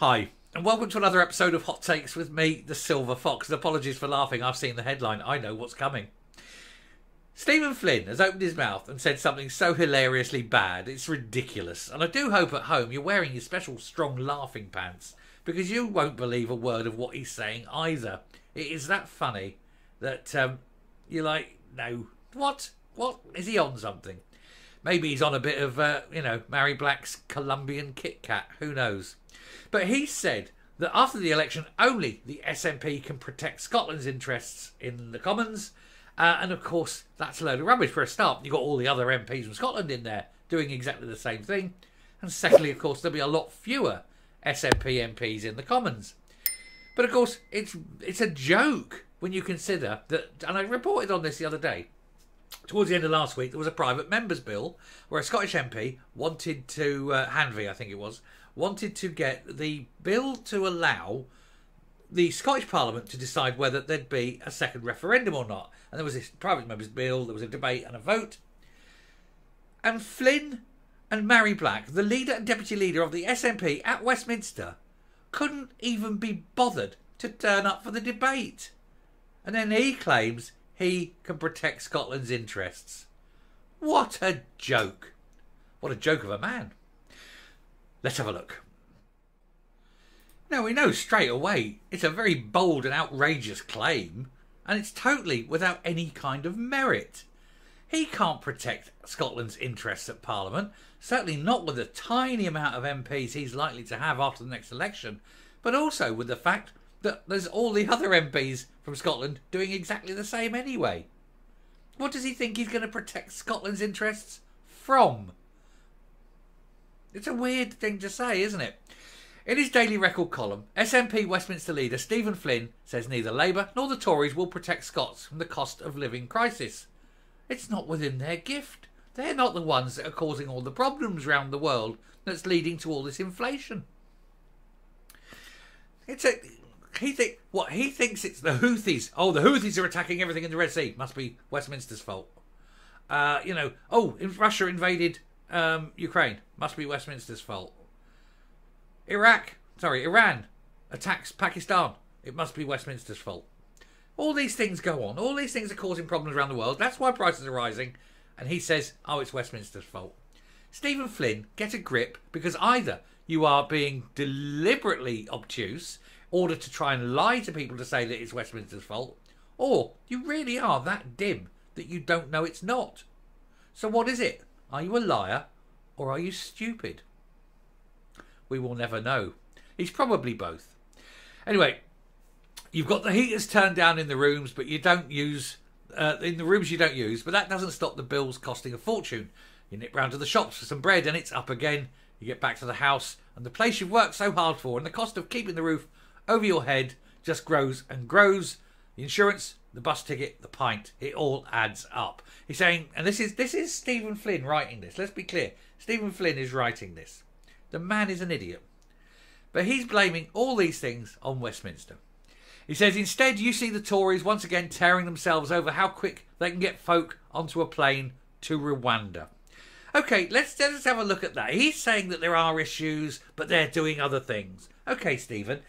Hi, and welcome to another episode of Hot Takes with me, the Silver Fox. And apologies for laughing, I've seen the headline, I know what's coming. Stephen Flynn has opened his mouth and said something so hilariously bad, it's ridiculous. And I do hope at home you're wearing your special strong laughing pants, because you won't believe a word of what he's saying either. It is that funny that you're like, no, what? What? Is he on something? Maybe he's on a bit of, Mary Black's Colombian Kit Kat, who knows. But he said that after the election, only the SNP can protect Scotland's interests in the Commons. And of course, that's a load of rubbish for a start. You've got all the other MPs from Scotland in there doing exactly the same thing. And secondly, of course, there'll be a lot fewer SNP MPs in the Commons. But of course, it's a joke when you consider that, and I reported on this the other day, towards the end of last week, there was a private member's bill where a Scottish MP wanted to, Hanvey I think it was, wanted to get the bill to allow the Scottish Parliament to decide whether there'd be a second referendum or not. And there was this private member's bill, there was a debate and a vote. And Flynn and Mary Black, the leader and deputy leader of the SNP at Westminster, couldn't even be bothered to turn up for the debate. And then he claims he can protect Scotland's interests. What a joke. What a joke of a man. Let's have a look. Now, we know straight away it's a very bold and outrageous claim, and it's totally without any kind of merit. He can't protect Scotland's interests at Parliament, certainly not with the tiny amount of MPs he's likely to have after the next election, but also with the fact that there's all the other MPs from Scotland doing exactly the same anyway. What does he think he's going to protect Scotland's interests from? It's a weird thing to say, isn't it? In his Daily Record column, SNP Westminster leader Stephen Flynn says neither Labour nor the Tories will protect Scots from the cost of living crisis. It's not within their gift. They're not the ones that are causing all the problems around the world that's leading to all this inflation. He thinks it's the Houthis. Oh, the Houthis are attacking everything in the Red Sea. Must be Westminster's fault. Russia invaded Ukraine. Must be Westminster's fault. Iran attacks Pakistan. It must be Westminster's fault. All these things go on. All these things are causing problems around the world. That's why prices are rising. And he says, oh, it's Westminster's fault. Stephen Flynn, get a grip, because either you are being deliberately obtuse in order to try and lie to people to say that it's Westminster's fault, or you really are that dim that you don't know it's not. So what is it? Are you a liar or are you stupid? We will never know. He's probably both. Anyway, you've got the heaters turned down in the rooms, but you don't use in the rooms you don't use. But that doesn't stop the bills costing a fortune. You nip round to the shops for some bread, and it's up again. You get back to the house, and the place you've worked so hard for, and the cost of keeping the roof over your head just grows and grows. The insurance, the bus ticket, the pint, it all adds up. He's saying, and this is Stephen Flynn writing this. Let's be clear. Stephen Flynn is writing this. The man is an idiot. But he's blaming all these things on Westminster. He says, instead, you see the Tories once again tearing themselves over how quick they can get folk onto a plane to Rwanda. OK, let's have a look at that. He's saying that there are issues, but they're doing other things. OK, Stephen,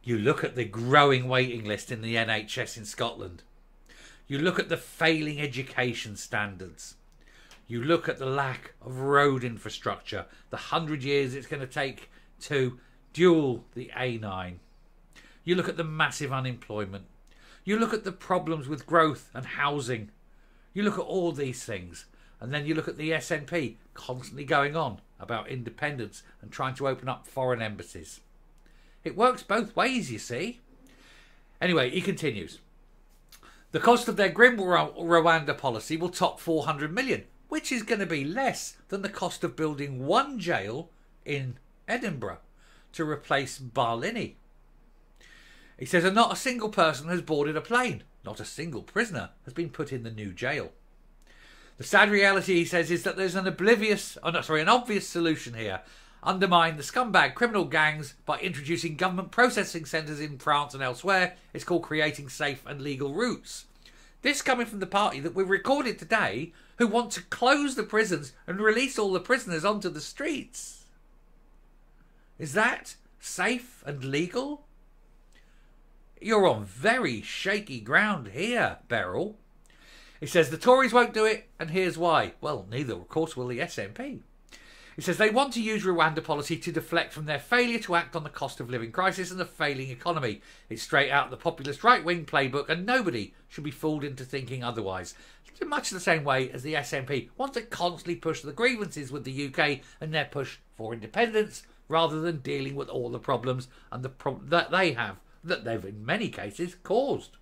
you look at the growing waiting list in the NHS in Scotland. You look at the failing education standards. You look at the lack of road infrastructure, the 100 years it's going to take to dual the A9. You look at the massive unemployment. You look at the problems with growth and housing. You look at all these things. And then you look at the SNP constantly going on about independence and trying to open up foreign embassies. It works both ways, you see. Anyway, he continues. The cost of their grim Rwanda policy will top 400 million, which is going to be less than the cost of building one jail in Edinburgh to replace Barlinnie. He says that not a single person has boarded a plane. Not a single prisoner has been put in the new jail. The sad reality, he says, is that there's an obvious solution here. Undermine the scumbag criminal gangs by introducing government processing centres in France and elsewhere. It's called creating safe and legal routes. This coming from the party that we recorded today, who want to close the prisons and release all the prisoners onto the streets. Is that safe and legal? You're on very shaky ground here, Beryl. He says the Tories won't do it, and here's why. Well, neither, of course, will the SNP. He says they want to use Rwanda policy to deflect from their failure to act on the cost of living crisis and the failing economy. It's straight out of the populist right-wing playbook, and nobody should be fooled into thinking otherwise. In much the same way as the SNP want to constantly push the grievances with the UK and their push for independence, rather than dealing with all the problems and that they have, that they've in many cases caused.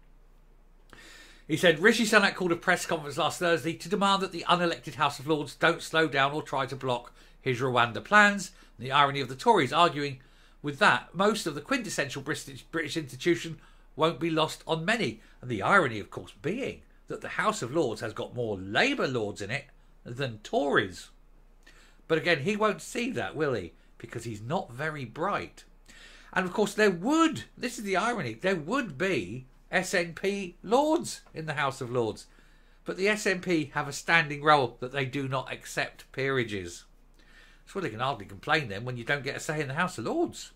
He said Rishi Sunak called a press conference last Thursday to demand that the unelected House of Lords don't slow down or try to block his Rwanda plans. The irony of the Tories arguing with that, most of the quintessential British institution won't be lost on many. And the irony, of course, being that the House of Lords has got more Labour Lords in it than Tories. But again, he won't see that, will he? Because he's not very bright. And of course there would, this is the irony, there would be SNP Lords in the House of Lords. But the SNP have a standing role that they do not accept peerages. So they can hardly complain then when you don't get a say in the House of Lords.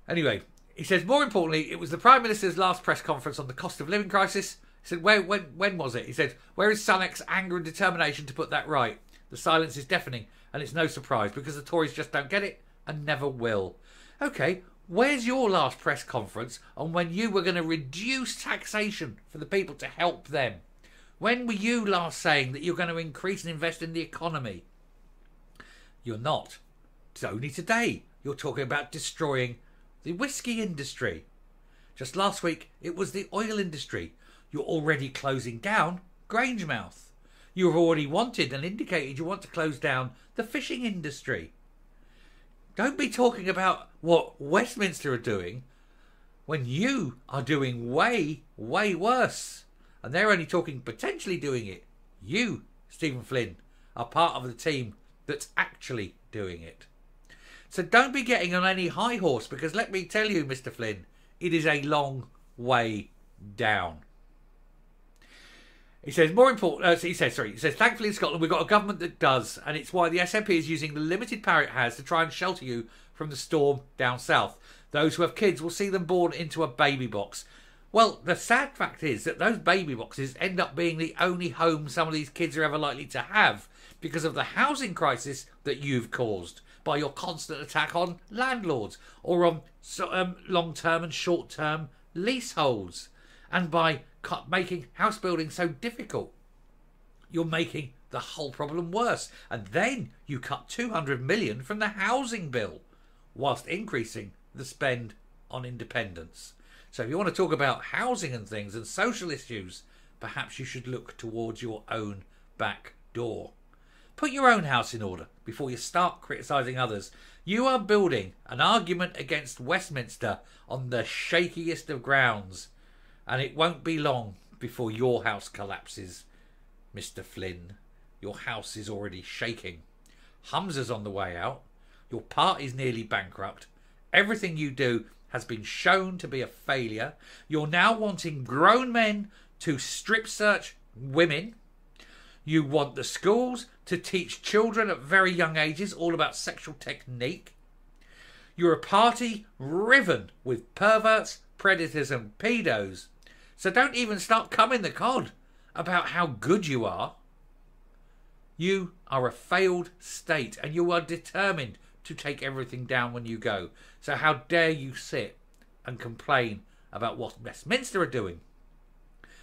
Anyway, he says more importantly, it was the Prime Minister's last press conference on the cost of living crisis. He said, when was it? He said, where is Sunak's anger and determination to put that right? The silence is deafening, and it's no surprise because the Tories just don't get it and never will. Okay, where's your last press conference on when you were going to reduce taxation for the people to help them? When were you last saying that you're going to increase and invest in the economy? You're not. It's only today you're talking about destroying the whiskey industry. Just last week it was the oil industry. You're already closing down Grangemouth. You've already wanted and indicated you want to close down the fishing industry. Don't be talking about what Westminster are doing when you are doing way, way worse. And they're only talking potentially doing it. You, Stephen Flynn, are part of the team that's actually doing it. So don't be getting on any high horse, because let me tell you, Mr. Flynn, it is a long way down. He says, he says, thankfully in Scotland we've got a government that does, and it's why the SNP is using the limited power it has to try and shelter you from the storm down south. Those who have kids will see them born into a baby box. Well, the sad fact is that those baby boxes end up being the only home some of these kids are ever likely to have because of the housing crisis that you've caused by your constant attack on landlords or on long-term and short-term leaseholds, and by making house building so difficult. You're making the whole problem worse. And then you cut 200 million from the housing bill whilst increasing the spend on independence. So if you want to talk about housing and things and social issues, perhaps you should look towards your own back door. Put your own house in order before you start criticising others. You are building an argument against Westminster on the shakiest of grounds, and it won't be long before your house collapses, Mr. Flynn. Your house is already shaking. Humza's on the way out. Your party's nearly bankrupt. Everything you do has been shown to be a failure. You're now wanting grown men to strip search women. You want the schools to teach children at very young ages all about sexual technique. You're a party riven with perverts, predators and pedos. So don't even start coming the cod about how good you are. You are a failed state and you are determined to take everything down when you go. So how dare you sit and complain about what Westminster are doing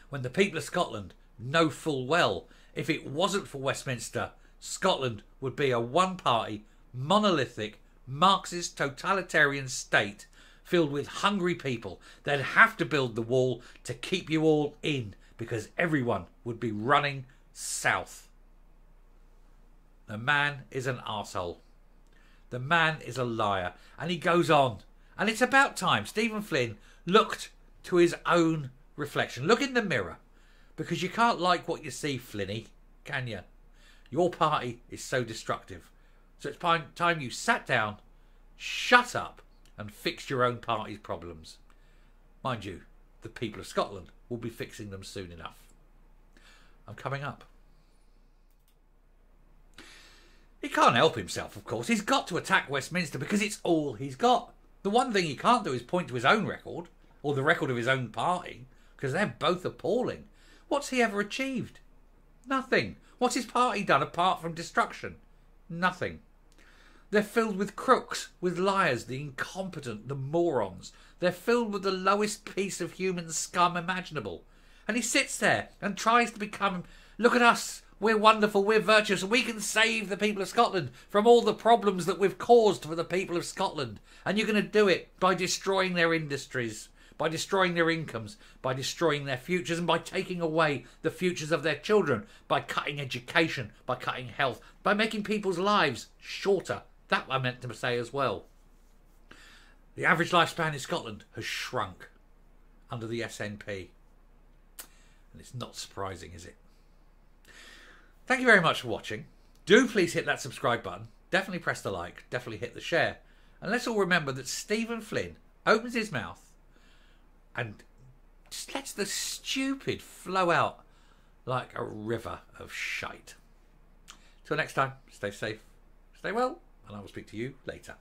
when the people of Scotland know full well if it wasn't for Westminster, Scotland would be a one-party, monolithic, Marxist, totalitarian state filled with hungry people. They'd have to build the wall to keep you all in because everyone would be running south. The man is an arsehole. The man is a liar. And he goes on. And it's about time Stephen Flynn looked to his own reflection. Look in the mirror. Because you can't like what you see, Flinny, can you? Your party is so destructive. So it's time you sat down, shut up, and fixed your own party's problems. Mind you, the people of Scotland will be fixing them soon enough. I'm coming up. He can't help himself, of course. He's got to attack Westminster because it's all he's got. The one thing he can't do is point to his own record, or the record of his own party, because they're both appalling. What's he ever achieved? Nothing. What's his party done apart from destruction? Nothing. They're filled with crooks, with liars, the incompetent, the morons. They're filled with the lowest piece of human scum imaginable. And he sits there and tries to become, look at us, we're wonderful, we're virtuous, we can save the people of Scotland from all the problems that we've caused for the people of Scotland. And you're going to do it by destroying their industries, by destroying their incomes, by destroying their futures, and by taking away the futures of their children, by cutting education, by cutting health, by making people's lives shorter. That I meant to say as well. The average lifespan in Scotland has shrunk under the SNP. And it's not surprising, is it? Thank you very much for watching. Do please hit that subscribe button. Definitely press the like. Definitely hit the share. And let's all remember that Stephen Flynn opens his mouth and just lets the stupid flow out like a river of shite. Till next time, stay safe, stay well, and I will speak to you later.